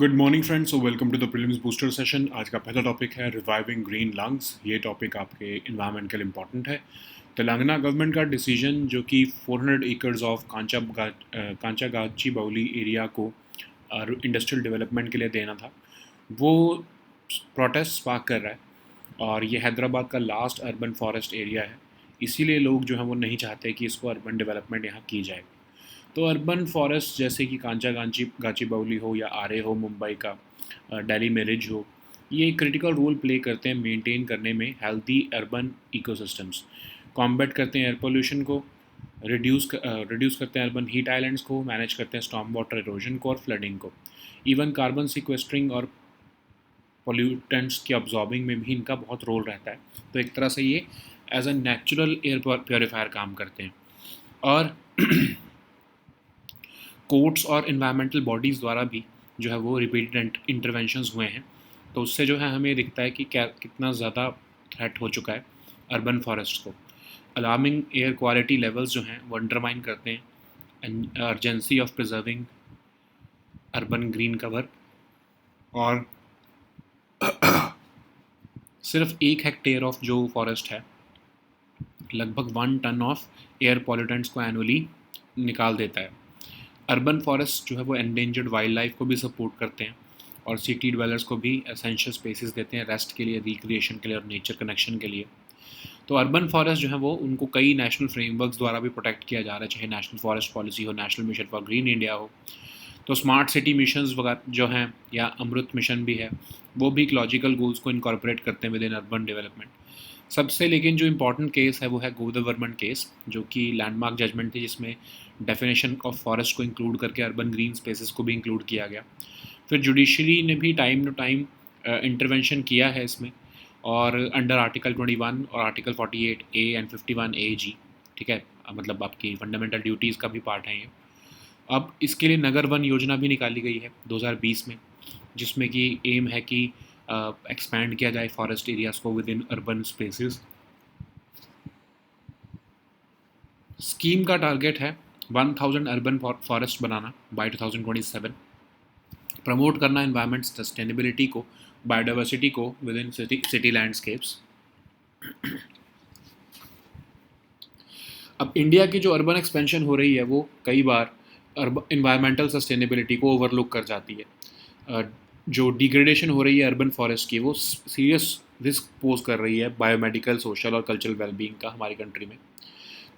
Good morning friends, welcome to the prelims booster session. आज का पहला टॉपिक है रिवाइविंग ग्रीन लंग्स। ये टॉपिक आपके इन्वायरमेंट के लिए इम्पॉर्टेंट है। तेलंगाना गवर्नमेंट का डिसीजन जो कि 400 एकर्स ऑफ कांचागाची बाउली एरिया को इंडस्ट्रियल डेवलपमेंट के लिए देना था, वो प्रोटेस्ट स्पार्क कर रहा है। और ये हैदराबाद का लास्ट अर्बन फॉरेस्ट एरिया है, इसीलिए लोग जो हैं वो नहीं चाहते कि इसको अर्बन डेवलपमेंट यहाँ की जाए। तो अर्बन फॉरेस्ट जैसे कि गाची बाउली हो या आरे हो मुंबई का, दिल्ली में रिज हो, ये क्रिटिकल रोल प्ले करते हैं मेंटेन करने में हेल्दी अर्बन इकोसिस्टम्स। कॉम्बैट करते हैं एयर पोल्यूशन को, रिड्यूस करते हैं अर्बन हीट आइलैंड्स को, मैनेज करते हैं स्टॉर्म वाटर इरोजन को और फ्लडिंग को। इवन कार्बन सिक्वेस्ट्रिंग और पोल्यूटेंट्स के अब्जॉर्बिंग में भी इनका बहुत रोल रहता है। तो एक तरह से ये as a natural air purifier काम करते हैं। और कोर्ट्स और इन्वायरमेंटल बॉडीज़ द्वारा भी जो है वो रिपीटेड इंटरवेंशंस हुए हैं। तो उससे जो है हमें दिखता है कि क्या कितना ज़्यादा थ्रेट हो चुका है अर्बन फॉरेस्ट को। अलार्मिंग एयर क्वालिटी लेवल्स जो हैं वो अंडरमाइन करते हैं urgency of preserving urban green cover. और सिर्फ 1 हेक्टेयर ऑफ जो फॉरेस्ट है लगभग 1 टन ऑफ एयर पॉल्यूटेंट्स को एनुअली निकाल देता है। अर्बन फॉरेस्ट जो है वो एंडेंजर्ड वाइल्ड लाइफ को भी सपोर्ट करते हैं और सिटी डिवेलपर्स को भी एसेंशियल स्पेसेस देते हैं रेस्ट के लिए, रिक्रिएशन के लिए और नेचर कनेक्शन के लिए। तो अर्बन फॉरेस्ट जो है वो उनको कई नेशनल फ्रेमवर्क्स द्वारा भी प्रोटेक्ट किया जा रहा है, चाहे नेशनल फॉरेस्ट पॉलिसी हो, national mission for green India हो। तो स्मार्ट सिटी मिशंस वगैरह जो हैं या अमृत मिशन भी है, वो भी इकोलॉजिकल गोल्स को इनकॉर्पोरेट करते हैं विद इन अर्बन डेवलपमेंट। सबसे लेकिन जो इम्पोर्टेंट केस है वो है गोदवर्मन केस, जो कि लैंडमार्क जजमेंट थी, जिसमें डेफिनेशन ऑफ फॉरेस्ट को इंक्लूड करके अर्बन ग्रीन स्पेसेस को भी इंक्लूड किया गया। फिर जुडिशरी ने भी टाइम टू टाइम इंटरवेंशन किया है इसमें, और अंडर आर्टिकल 21 और आर्टिकल 48A एंड 51AG, ठीक है, मतलब आपकी फंडामेंटल ड्यूटीज़ का भी पार्ट है ये। अब इसके लिए नगर वन योजना भी निकाली गई है 2020 में, जिसमें कि एम है कि एक्सपैंड किया जाए फॉरेस्ट एरियाज़ को with in urban spaces. Scheme का टारगेट है 1000 अर्बन फॉरेस्ट बनाना बाय 2027, प्रमोट करना एनवायरमेंट सस्टेनेबिलिटी को, बायोडाइवर्सिटी को विद इन सिटी लैंडस्केप्स। अब इंडिया की जो अर्बन एक्सपेंशन हो रही है वो कई बार इन्वायरमेंटल सस्टेनेबिलिटी को ओवरलुक कर जाती है। जो डिग्रेडेशन हो रही है अर्बन फॉरेस्ट की, वो सीरियस रिस्क पोज कर रही है बायोमेडिकल, सोशल और कल्चरल वेलबींग का हमारी कंट्री में।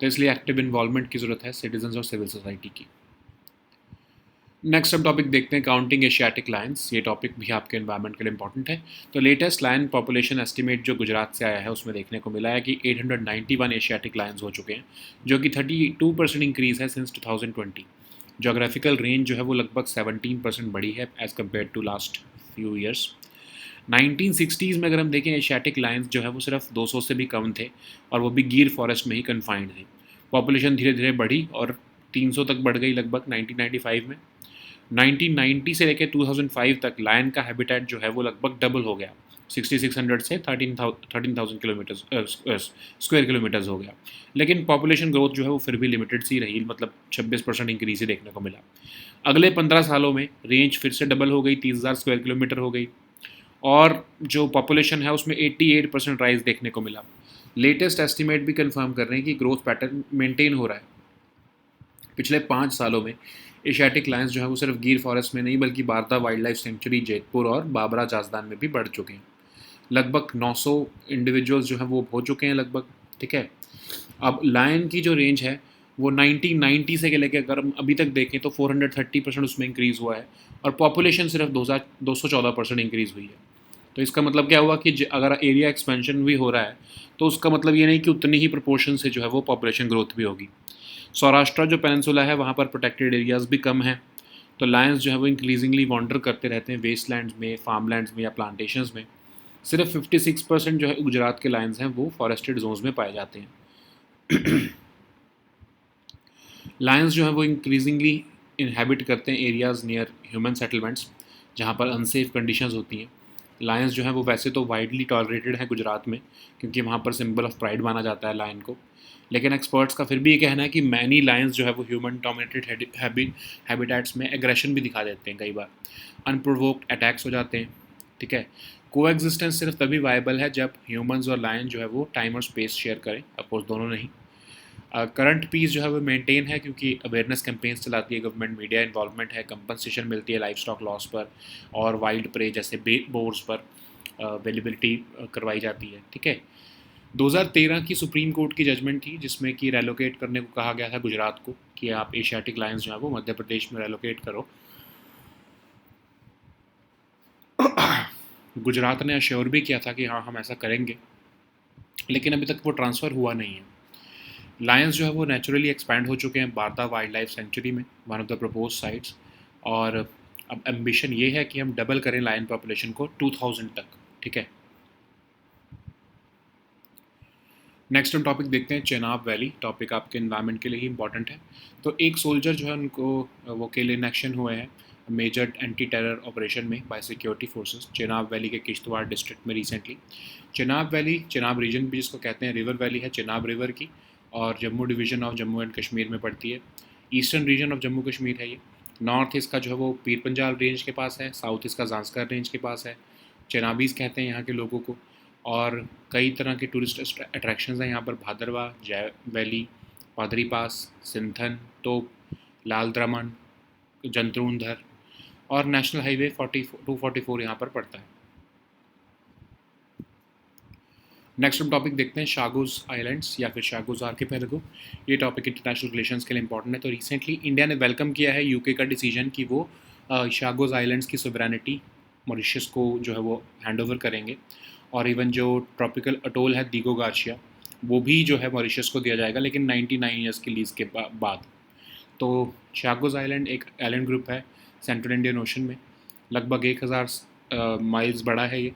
तो इसलिए एक्टिव इन्वॉल्वमेंट की ज़रूरत है सिटीजन्स और सिविल सोसाइटी की। नेक्स्ट हम टॉपिक देखते हैं काउंटिंग एशियाटिक लायंस। ये टॉपिक भी आपके एनवायरनमेंट के लिए इंपॉर्टेंट है। तो लेटेस्ट लायन पॉपुलेशन एस्टिमेट जो गुजरात से आया है उसमें देखने को मिला है कि 891 एशियाटिक लायंस हो चुके हैं, जो कि 32% इंक्रीज़ है सिंस 2020। जोग्राफिकल रेंज जो है वो लगभग 17% बढ़ी है as compare to last few years. 1960s में अगर हम देखें, एशियाटिक लायंस जो है वो सिर्फ 200 से भी कम थे, और वो भी गिर फॉरेस्ट में ही कन्फाइंड थे। पॉपुलेशन धीरे धीरे बढ़ी और 300 तक बढ़ गई लगभग 1995 में। 1990 से लेकर 2005 तक लायन का हैबिटेट जो है वो लगभग डबल हो गया, 6600 से 13,000 स्क्वायर किलोमीटर्स हो गया। लेकिन पॉपुलेशन ग्रोथ जो है वो फिर भी लिमिटेड सी रही, मतलब 26% इंक्रीज ही देखने को मिला। अगले 15 सालों में रेंज फिर से डबल हो गई, 30,000 स्क्वायर किलोमीटर हो गई, और जो पॉपुलेशन है उसमें 88% राइज देखने को मिला। लेटेस्ट एस्टिमेट भी कंफर्म कर रहे हैं कि ग्रोथ पैटर्न मेंटेन हो रहा है। पिछले 5 सालों में एशियाटिक लायंस जो है वो सिर्फ गिर फॉरेस्ट में नहीं बल्कि Barda wild life sanctuary, Jaitpur और बाबरा जाजदान में भी बढ़ चुके हैं। लगभग 900 इंडिविजुअल्स जो हैं वो हो चुके हैं लगभग, ठीक है। अब लायन की जो रेंज है वो 1990 से लेकर अगर हम अभी तक देखें तो 430% उसमें इंक्रीज़ हुआ है, और पॉपुलेशन सिर्फ 214% इंक्रीज़ हुई है। तो इसका मतलब क्या हुआ कि अगर एरिया एक्सपेंशन भी हो रहा है तो उसका मतलब ये नहीं कि उतनी ही प्रोपोर्शन से जो है वो पॉपुलेशन ग्रोथ भी होगी। सौराष्ट्र जो पेनिनसुला है वहाँ पर प्रोटेक्टेड एरियाज़ भी कम हैं, तो लायंस जो है वो इंक्रीजिंगली वॉन्डर करते रहते हैं वेस्टलैंड्स में, फार्मलैंड्स में या प्लांटेशंस में। सिर्फ 56% जो है गुजरात के लायंस हैं वो फॉरेस्टेड जोन्स में पाए जाते हैं। लायंस जो है वो इंक्रीजिंगली इनहेबिट करते हैं एरियाज़ नियर ह्यूमन सेटलमेंट्स, जहाँ पर अनसेफ कंडीशंस होती हैं, लायंस जो है वो वैसे तो वाइडली टॉलरेटेड है गुजरात में, क्योंकि वहाँ पर सिंबल ऑफ प्राइड माना जाता है लायन को, लेकिन एक्सपर्ट्स का फिर भी ये कहना है कि मैनी लायंस जो है वो ह्यूमन डोमिनेटेड हैबिटेट्स में एग्रेशन भी दिखा देते हैं, कई बार अनप्रोवोक्ड अटैक्स हो जाते हैं। ठीक है, को एग्जिस्टेंस सिर्फ तभी वायबल है जब ह्यूमंस और लायन जो है वो टाइम और स्पेस शेयर करें, अपोज दोनों नहीं। करंट पीस जो है वो मेंटेन है क्योंकि अवेयरनेस कैंपेन्स चलाती है गवर्नमेंट, मीडिया इन्वॉल्वमेंट है, कंपनसेशन मिलती है लाइफ स्टॉक लॉस पर और वाइल्ड प्रे जैसे बोर्स पर अवेलेबिलिटी करवाई जाती है। ठीक है, 2013 की सुप्रीम कोर्ट की जजमेंट थी जिसमें कि रेलोकेट करने को कहा गया था गुजरात को कि आप एशियाटिक लायंस जो है वो मध्य प्रदेश में रेलोकेट करो। गुजरात ने अश्योर भी किया था कि हाँ हम ऐसा करेंगे, लेकिन अभी तक वो ट्रांसफ़र हुआ नहीं है। लायंस जो है वो नेचुरली एक्सपैंड हो चुके हैं बारदा वाइल्ड लाइफ सेंचुरी में, one of the propose sites, और अब एम्बिशन ये है कि हम डबल करें लायन पॉपुलेशन को 2000 तक। ठीक है, नेक्स्ट हम टॉपिक देखते हैं चेनाब वैली। टॉपिक आपके इन्वायरमेंट के लिए ही इंपॉर्टेंट है। तो एक सोल्जर जो है उनको वो किल इन एक्शन हुए हैं मेजर एंटी टेरर ऑपरेशन में by security forces Chenab valley के किश्तवाड़ डिस्ट्रिक्ट में recently. Chenab valley, Chenab region भी जिसको कहते हैं, रिवर वैली है चेनाब रिवर की, और Jammu division of Jammu and Kashmir में पड़ती है। Eastern region of Jammu Kashmir है ये। नॉर्थ इसका जो है वो पीर पंजाल रेंज के पास है, साउथ इसका ज़ांस्कर रेंज के पास है। चेनाबीज़ कहते हैं यहाँ के लोगों को, और कई तरह के टूरिस्ट अट्रैक्शंस हैं यहाँ पर, भादरवा, जय वैली, पादरी पास, सिंथन, तोप, लाल द्रमन, जंतरूनधर, और नेशनल हाईवे 244 यहाँ पर पड़ता है। नेक्स्ट हम टॉपिक देखते हैं शागोज आइलैंड्स या फिर शागोज आर्किपेलागो। ये टॉपिक इंटरनेशनल रिलेशंस के लिए इंपॉर्टेंट है। तो रिसेंटली इंडिया ने वेलकम किया है यूके का डिसीजन कि वो शागोज आइलैंड्स की सोवरेनिटी मॉरिशस को जो है वो हैंड ओवर करेंगे, और इवन जो ट्रॉपिकल अटोल है दीगो गार्शिया वो भी जो है मॉरिशस को दिया जाएगा, लेकिन 99 ईयर्स की लीज के बाद। तो शागोज आइलैंड एक आइलैंड ग्रुप है सेंट्रल इंडियन ओशन में, लगभग 1000 माइल्स बड़ा है ये,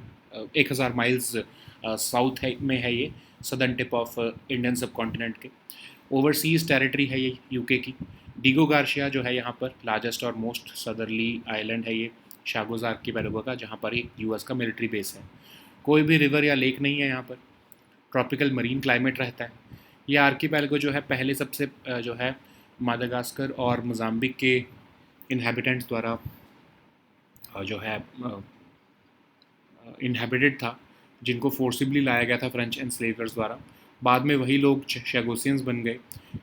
1000 माइल्स साउथ में है ये, सदर्न टिप ऑफ इंडियन सब कॉन्टिनेंट के। ओवरसीज़ टेरिटरी है ये यूके की। डीगो गार्शिया जो है यहाँ पर लार्जेस्ट और मोस्ट सदरली आइलैंड है ये शागोज आर्किपेलागो का, जहाँ पर एक यूएस का मिलिट्री बेस है। कोई भी रिवर या लेक नहीं है यहाँ पर, ट्रॉपिकल मरीन क्लाइमेट रहता है। ये आर्किपेलागो जो है पहले सबसे जो है मादागास्कर और मोजाम्बिक के इनहेबिटेंट्स द्वारा जो है इनहेबिटेड था, जिनको फोर्सिबली लाया गया था फ्रेंच एनस्लेवर्स द्वारा। बाद में वही लोग शैगोसियंस बन गए।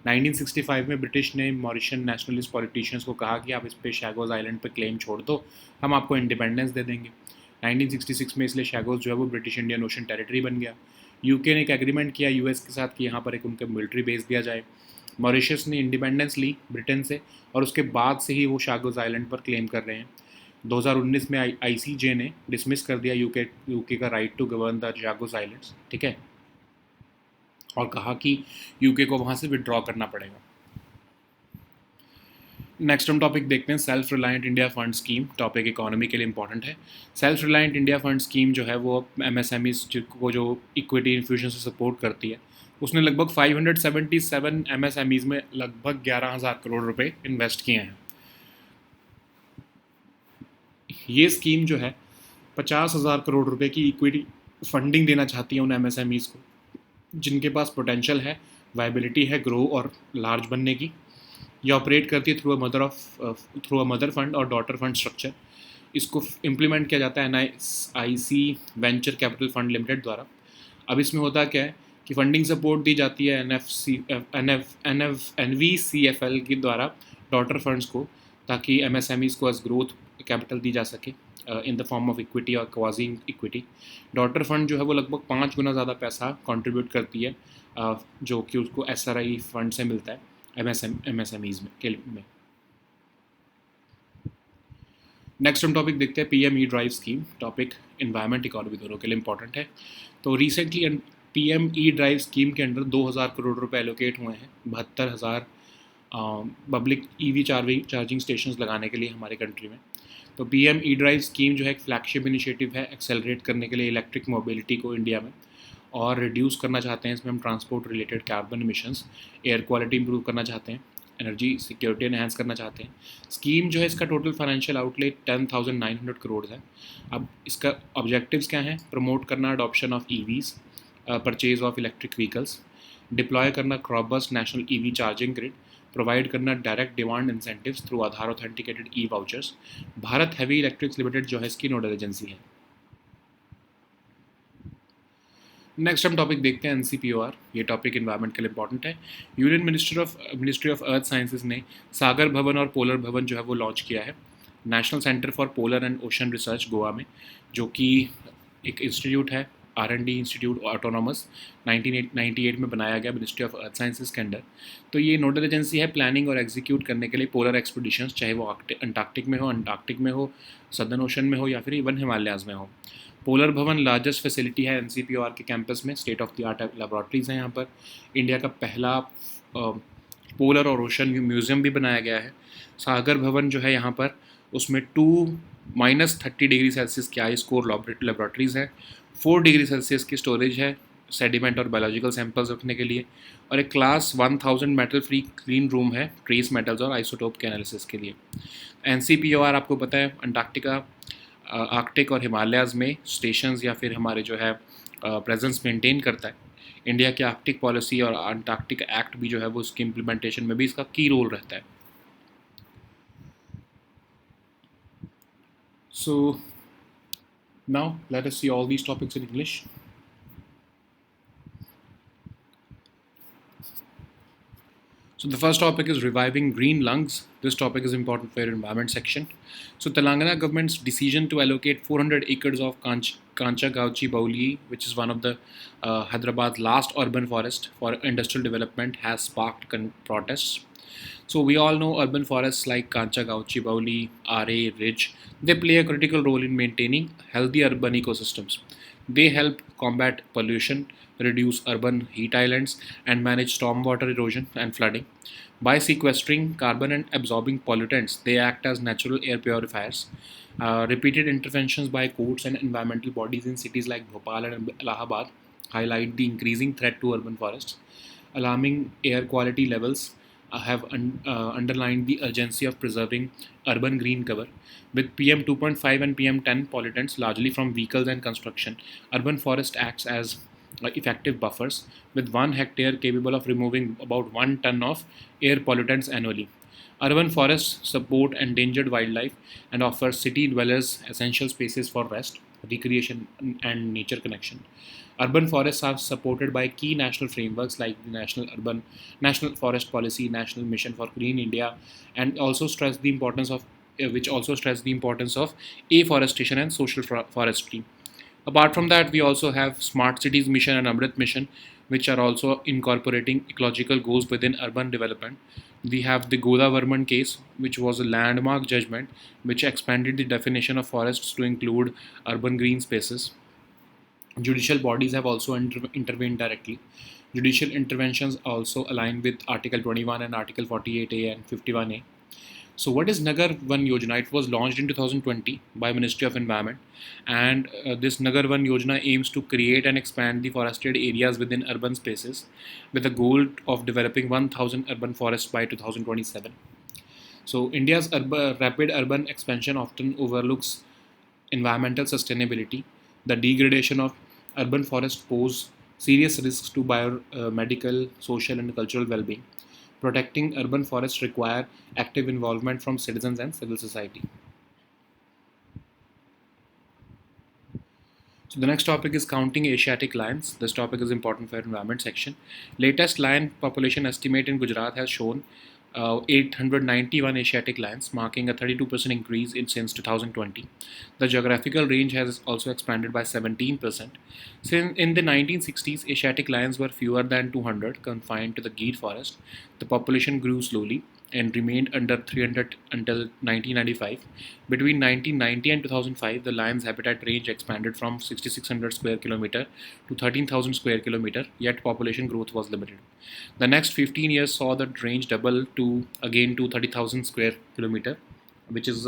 1965 में ब्रिटिश ने मॉरिशन नेशनलिस्ट पॉलिटिशियंस को कहा कि आप इस पे शैगोज आइलैंड पे क्लेम छोड़ दो, हम आपको इंडिपेंडेंस दे देंगे। 1966 में इसलिए शैगोज जो है वो ब्रिटिश इंडियन ओशन टेरिटरी बन गया। यूके ने एक एग्रीमेंट किया यूएस के साथ कि यहाँ पर एक उनका मिलिट्री बेस दिया जाए। मॉरिशस ने इंडिपेंडेंस ली ब्रिटेन से, और उसके बाद से ही वो शैगोज आइलैंड पर क्लेम कर रहे हैं। 2019 में आईसीजे ने डिसमिस कर दिया यूके का right to govern the Chagos Islands. ठीक है, और कहा कि यूके को वहाँ से विड्रॉ करना पड़ेगा। नेक्स्ट हम टॉपिक देखते हैं self reliant India fund scheme. Topic economy के लिए इंपॉर्टेंट है। Self reliant India fund scheme जो है वो एमएसएमईज को जो इक्विटी इन्फ्यूजन से सपोर्ट करती है, उसने लगभग 577 एमएसएमईज में लगभग 11,000 करोड़ रुपए इन्वेस्ट किए हैं। ये स्कीम जो है 50,000 करोड़ रुपए की इक्विटी फंडिंग देना चाहती है उन एमएसएमईज को जिनके पास पोटेंशियल है, वायबिलिटी है ग्रो और लार्ज बनने की। ये ऑपरेट करती है थ्रू अ मदर फंड और डॉटर फंड स्ट्रक्चर। इसको इम्प्लीमेंट किया जाता है NIC venture capital fund limited द्वारा। अब इसमें होता क्या है कि फंडिंग सपोर्ट दी जाती है एनवीसीएफएल के द्वारा डॉटर फंड्स को, ताकि एमएसएमईज को एज ग्रोथ कैपिटल दी जा सके in the form of equity और क्वाजी इक्विटी। डॉटर फंड जो है वो लगभग 5 गुना ज़्यादा पैसा कंट्रीब्यूट करती है जो कि उसको एसआरआई फंड से मिलता है एमएसएमईज में। नेक्स्ट हम टॉपिक देखते हैं PM E drive scheme. Topic environment economy दोनों के लिए इंपॉर्टेंट है। तो recently PM E drive scheme के अंडर 2,000 करोड़ रुपए एलोकेट हुए हैं 72,000 पब्लिक ईवी चार्जिंग स्टेशंस लगाने के लिए हमारे कंट्री में। तो पीएम ई ड्राइव स्कीम जो है एक फ्लैगशिप इनिशिएटिव है एक्सेलरेट करने के लिए इलेक्ट्रिक मोबिलिटी को इंडिया में, और रिड्यूस करना चाहते हैं इसमें हम transport related carbon emissions, air quality improve करना चाहते हैं, एनर्जी सिक्योरिटी एनहांस करना चाहते हैं। स्कीम जो है इसका टोटल फाइनेंशियल आउटले 10,900 करोड़ है। अब इसका ऑब्जेक्टिव्स क्या हैं? प्रमोट करना adoption of EVs, purchase of electric vehicles, deploy करना robust national EV charging grid, provide करना direct demand incentives through Aadhaar authenticated e vouchers. Bharat Heavy Electricals Limited जो है इसकी नोडल एजेंसी है। नेक्स्ट हम टॉपिक देखते हैं NCPOR। ये टॉपिक इन्वायरमेंट के लिए इंपॉर्टेंट है। Union ministry of earth sciences ने सागर भवन और पोलर भवन जो है वो लॉन्च किया है। National centre for polar and ocean research Goa में, जो कि एक इंस्टीट्यूट है, R&D इंस्टीट्यूट ऑटोनॉमस, 1998 में बनाया गया मिनिस्ट्री ऑफ अर्थ साइंसेज के अंडर। तो ये नोडल एजेंसी है प्लानिंग और एग्जीक्यूट करने के लिए पोलर एक्सपीडिशंस, चाहे वो अंटार्कटिक में हो, सदर्न ओशन में हो या फिर इवन हिमालयाज़ में हो। पोलर भवन लार्जेस्ट फैसिलिटी है NCPOR के कैंपस में। State of the art laboratories हैं यहाँ पर। इंडिया का पहला पोलर और ओशन म्यूज़ियम भी बनाया गया है। सागर भवन जो है यहाँ पर, उसमें -30 डिग्री सेल्सियस की आइस कोर लेबॉर्ट्रीज़ हैं। 4 डिग्री सेल्सियस की स्टोरेज है सेडिमेंट और बायोलॉजिकल सैंपल्स रखने के लिए, और एक class 1000 metal free clean room है ट्रेस मेटल्स और आइसोटोप के एनालिसिस के लिए। NCPOR आपको पता है अंटार्कटिका, आर्कटिक और हिमालयाज़ में स्टेशंस या फिर हमारे जो है प्रेजेंस मेंटेन करता है। इंडिया की आर्कटिक पॉलिसी और अंटार्कटिक एक्ट भी जो है वो उसकी इम्प्लीमेंटेशन में भी इसका की रोल रहता है। So now let us see all these topics in English. So the first topic is reviving green lungs. This topic is important for your environment section. So Telangana government's decision to allocate 400 acres of Kancha Gauchi Bauli, which is one of the Hyderabad's last urban forest for industrial development, has sparked protests. So we all know urban forests like Kancha Gauchi Bauli, RA, Ridge, they play a critical role in maintaining healthy urban ecosystems. They help combat pollution, reduce urban heat islands, and manage stormwater erosion and flooding. By sequestering carbon and absorbing pollutants, they act as natural air purifiers. Repeated interventions by courts and environmental bodies in cities like Bhopal and Allahabad highlight the increasing threat to urban forests. Alarming air quality levels have underlined the urgency of preserving urban green cover. With PM 2.5 and PM 10 pollutants largely from vehicles and construction, urban forest acts as effective buffers, with 1 hectare capable of removing about 1 ton of air pollutants annually. Urban forests support endangered wildlife and offer city dwellers essential spaces for rest, recreation, and nature connection. Urban forests are supported by key national frameworks like the National Forest Policy, National Mission for Green India, and also stress the importance of afforestation and social forestry. Apart from that, we also have Smart Cities Mission and Amrit Mission, which are also incorporating ecological goals within urban development. We have the Godavarman case, which was a landmark judgment which expanded the definition of forests to include urban green spaces. Judicial bodies have also intervened directly. Judicial interventions also align with Article 21 and Article 48A and 51A. So what is Nagar Van Yojana? It was launched in 2020 by Ministry of Environment, and this Nagar Van Yojana aims to create and expand the forested areas within urban spaces with a goal of developing 1,000 urban forests by 2027. So India's rapid urban expansion often overlooks environmental sustainability. The degradation of urban forests pose serious risks to biomedical, social, and cultural well-being. Protecting urban forests require active involvement from citizens and civil society. So the next topic is counting Asiatic lions. This topic is important for environment section. Latest lion population estimate in Gujarat has shown 891 Asiatic lions, marking a 32% increase since 2020. The geographical range has also expanded by 17%. Since in the 1960s, Asiatic lions were fewer than 200, confined to the Gir forest. The population grew slowly and remained under 300 until 1995. Between 1990 and 2005, the lion's habitat range expanded from 6,600 square kilometer to 13,000 square kilometer, yet population growth was limited. The next 15 years saw the range double to 30,000 square kilometer, which is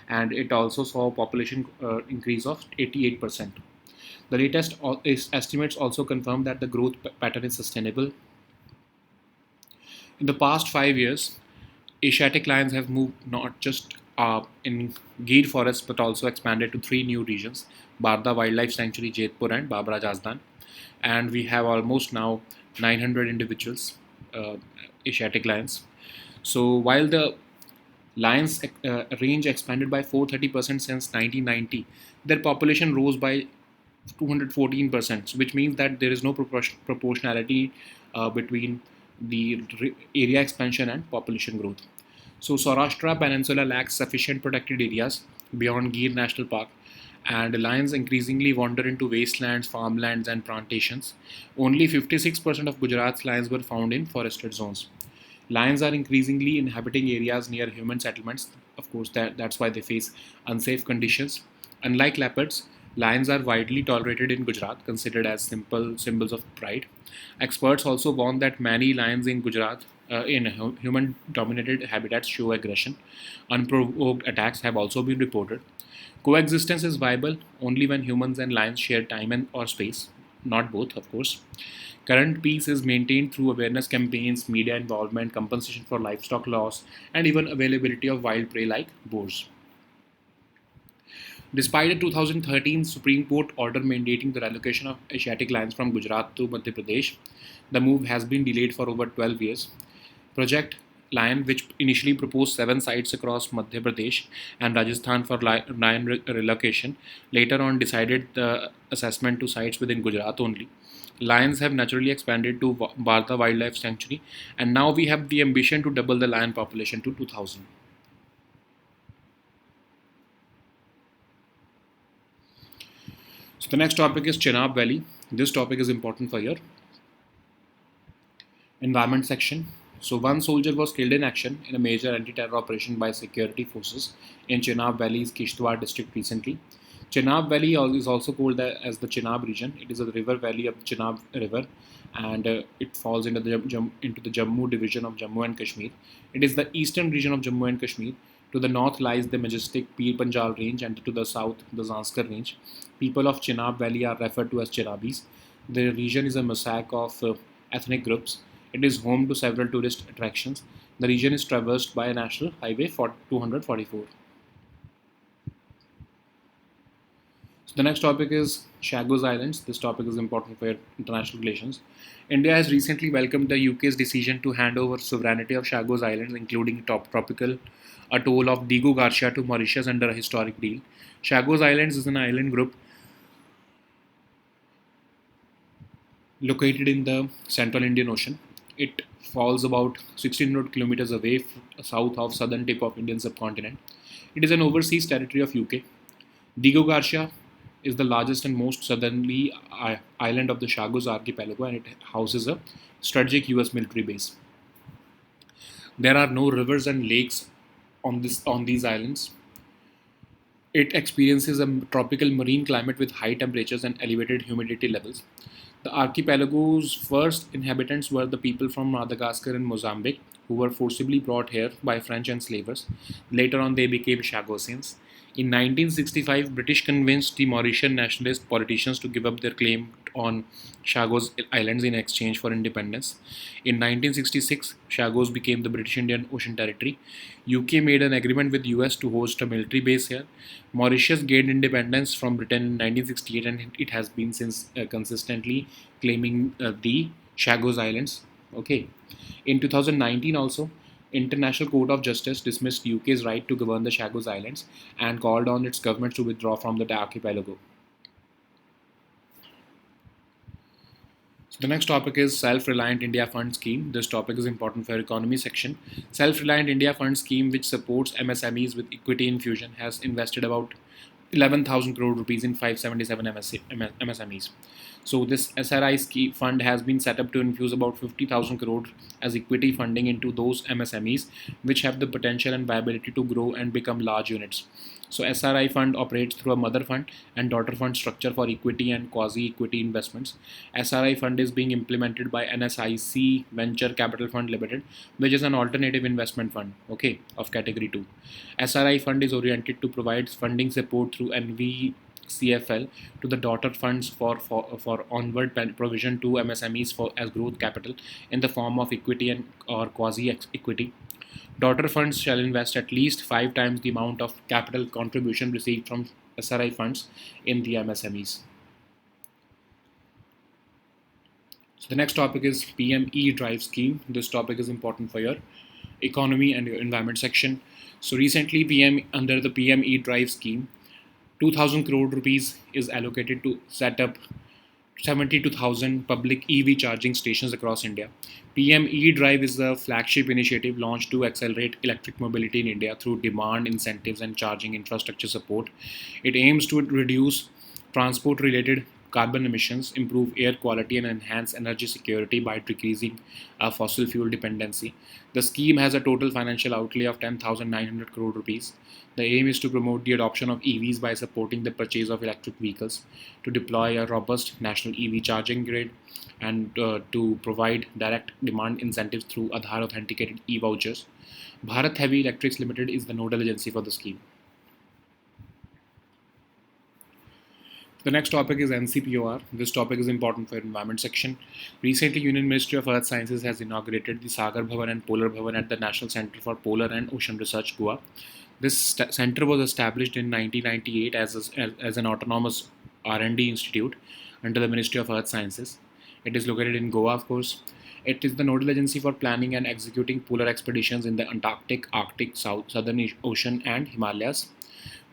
and it also saw population increase of 88%. The latest estimates also confirm that the growth pattern is sustainable. In the past 5 years, Asiatic lions have moved not just in Gir forest but also expanded to three new regions: Barda Wildlife Sanctuary, Jethpur, and Babra Jazdan. And we have almost now 900 individuals, uh, Asiatic lions. So while the lions range expanded by 430% since 1990, their population rose by 214%, which means that there is no proportionality between the area expansion and population growth. So Saurashtra Peninsula lacks sufficient protected areas beyond Gir National Park, and lions increasingly wander into wastelands, farmlands, and plantations. Only 56% of Gujarat's lions were found in forested zones. Lions are increasingly inhabiting areas near human settlements. Of course, that's why they face unsafe conditions. Unlike leopards, lions are widely tolerated in Gujarat, considered as simple symbols of pride. Experts also warn that many lions in Gujarat, in human dominated habitats, show aggression. Unprovoked attacks have also been reported. Coexistence is viable only when humans and lions share time and or space, not both, of course. Current peace is maintained through awareness campaigns, media involvement, compensation for livestock loss, and even availability of wild prey like boars. Despite a 2013 Supreme Court order mandating the relocation of Asiatic lions from Gujarat to Madhya Pradesh, the move has been delayed for over 12 years. Project Lion, which initially proposed 7 sites across Madhya Pradesh and Rajasthan for lion relocation, later on decided the assessment to sites within Gujarat only. Lions have naturally expanded to Barda Wildlife Sanctuary, and now we have the ambition to double the lion population to 2000. So the next topic is Chenab Valley. This topic is important for your environment section. So one soldier was killed in action in a major anti-terror operation by security forces in Chenab Valley's Kishtwar district recently. Chenab Valley is also called as the Chenab region. It is a river valley of the Chenab River, and it falls into the Jammu division of Jammu and Kashmir. It is the eastern region of Jammu and Kashmir. To the north lies the majestic Pir Panjal range, and to the south the Zanskar range. People of Chenab Valley are referred to as Chenabis. The region is a mosaic of ethnic groups. It is home to several tourist attractions. The region is traversed by a national highway 244. So the next topic is Chagos Islands. This topic is important for international relations. India has recently welcomed the UK's decision to hand over sovereignty of Chagos Islands, including top tropical atoll of Digo Garcia, to Mauritius under a historic deal. Chagos Islands is an island group located in the central Indian Ocean. It falls about 1600 kilometers away south of southern tip of Indian subcontinent. It is an overseas territory of UK. Digo Garcia is the largest and most southerly island of the Chagos archipelago, and it houses a strategic US military base. There are no rivers and lakes on these islands. It experiences a tropical marine climate with high temperatures and elevated humidity levels. The archipelago's first inhabitants were the people from Madagascar and Mozambique, who were forcibly brought here by French enslavers. Later on, they became Chagosians. In 1965, British convinced the Mauritian nationalist politicians to give up their claim on Chagos Islands in exchange for independence. In 1966, Chagos became the British Indian Ocean Territory. UK made an agreement with US to host a military base here. Mauritius gained independence from Britain in 1968, and it has been since consistently claiming the Chagos Islands. Okay. In 2019 also, International Court of Justice dismissed UK's right to govern the Chagos Islands and called on its government to withdraw from the archipelago. So the next topic is Self-Reliant India Fund Scheme. This topic is important for economy section. Self-Reliant India Fund Scheme, which supports MSMEs with equity infusion, has invested about 11,000 crore rupees in 577 MSMEs. So this SRI fund has been set up to infuse about 50,000 crore as equity funding into those MSMEs which have the potential and viability to grow and become large units. So SRI fund operates through a mother fund and daughter fund structure for equity and quasi-equity investments. SRI fund is being implemented by NSIC Venture Capital Fund Limited, which is an alternative investment fund, okay, of category 2. SRI fund is oriented to provide funding support through NVCFL to the daughter funds for onward provision to MSMEs for as growth capital in the form of equity and or quasi equity. Daughter funds shall invest at least 5 times the amount of capital contribution received from SRI funds in the MSMEs. So the next topic is PME Drive scheme. This topic is important for your economy and your environment section. So recently, under the PME Drive scheme, 2,000 crore rupees is allocated to set up 72,000 public EV charging stations across India. PM E-Drive is the flagship initiative launched to accelerate electric mobility in India through demand incentives and charging infrastructure support. It aims to reduce transport related carbon emissions, improve air quality, and enhance energy security by decreasing fossil fuel dependency. The scheme has a total financial outlay of 10,900 crore rupees. The aim is to promote the adoption of EVs by supporting the purchase of electric vehicles, to deploy a robust national EV charging grid, and to provide direct demand incentives through Aadhaar authenticated e-vouchers. Bharat Heavy Electrics Limited is the nodal agency for the scheme. The next topic is NCPOR. This topic is important for environment section. Recently, Union Ministry of Earth Sciences has inaugurated the Sagar Bhavan and Polar Bhavan at the National Center for Polar and Ocean Research, Goa. This center was established in 1998 as an autonomous R&D institute under the Ministry of Earth Sciences. It is located in Goa, of course. It is the nodal agency for planning and executing polar expeditions in the Antarctic, Arctic, Southern Ocean, and Himalayas.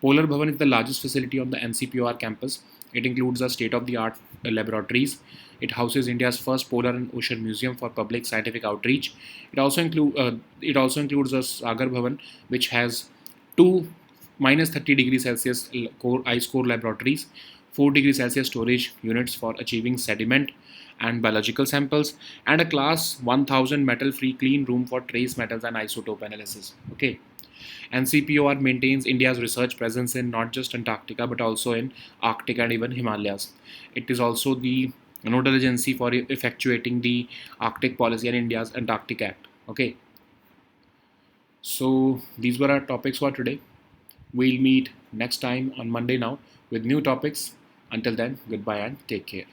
Polar Bhavan is the largest facility on the NCPOR campus. It includes a state-of-the-art laboratories. It houses India's first polar and ocean museum for public scientific outreach. It also includes a Sagar Bhavan, which has two minus 30 degrees Celsius ice core laboratories, 4 degrees Celsius storage units for achieving sediment and biological samples, and a class 1000 metal-free clean room for trace metals and isotope analysis. Okay. NCPOR maintains India's research presence in not just Antarctica but also in Arctic and even Himalayas. It is also the nodal agency for effectuating the Arctic policy and India's Antarctic Act. Okay. So these were our topics for today. We'll meet next time on Monday now with new topics. Until then, goodbye and take care.